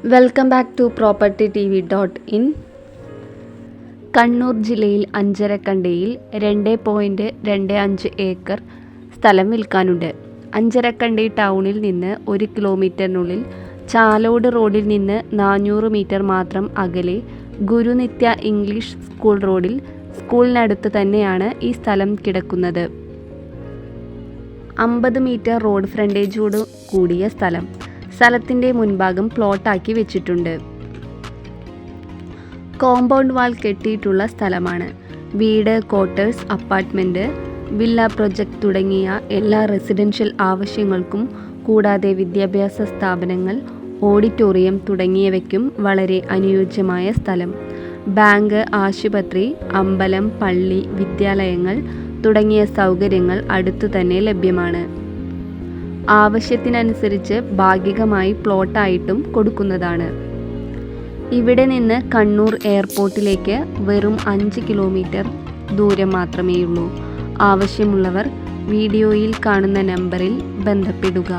Welcome back to property TV.in. Kannur ജില്ലയിൽ അഞ്ചരക്കണ്ടിയിൽ 2.25 acre സ്ഥലം വിൽക്കാനുണ്ട്. അഞ്ചരക്കണ്ടി ടൗണിൽ നിന്ന് 1 കിലോമീറ്ററിനുള്ളിൽ ചാലോട് റോഡിൽ നിന്ന് 400 മീറ്റർ മാത്രം അകലെ ഗുരുനിത്യ ഇംഗ്ലീഷ് സ്കൂൾ റോഡിൽ സ്കൂളിനടുത്ത് തന്നെയാണ് ഈ സ്ഥലം കിടക്കുന്നത്. 50 മീറ്റർ റോഡ് ഫ്രണ്ടേജോട് കൂടിയ സ്ഥലം. സ്ഥലത്തിൻ്റെ മുൻഭാഗം പ്ലോട്ടാക്കി വെച്ചിട്ടുണ്ട്. കോമ്പൗണ്ട് വാൾ കെട്ടിയിട്ടുള്ള സ്ഥലമാണ്. വീട്, ക്വാർട്ടേഴ്സ്, അപ്പാർട്ട്മെൻറ്റ്, വില്ല പ്രൊജക്റ്റ് തുടങ്ങിയ എല്ലാ റെസിഡൻഷ്യൽ ആവശ്യങ്ങൾക്കും കൂടാതെ വിദ്യാഭ്യാസ സ്ഥാപനങ്ങൾ, ഓഡിറ്റോറിയം തുടങ്ങിയവയ്ക്കും വളരെ അനുയോജ്യമായ സ്ഥലം. ബാങ്ക്, ആശുപത്രി, അമ്പലം, പള്ളി, വിദ്യാലയങ്ങൾ തുടങ്ങിയ സൗകര്യങ്ങൾ അടുത്തു തന്നെ ലഭ്യമാണ്. ആവശ്യത്തിനനുസരിച്ച് ഭാഗികമായി പ്ലോട്ടായിട്ടും കൊടുക്കുന്നതാണ്. ഇവിടെ നിന്ന് കണ്ണൂർ എയർപോർട്ടിലേക്ക് വെറും 5 കിലോമീറ്റർ ദൂരം മാത്രമേയുള്ളൂ. ആവശ്യമുള്ളവർ വീഡിയോയിൽ കാണുന്ന നമ്പറിൽ ബന്ധപ്പെടുക.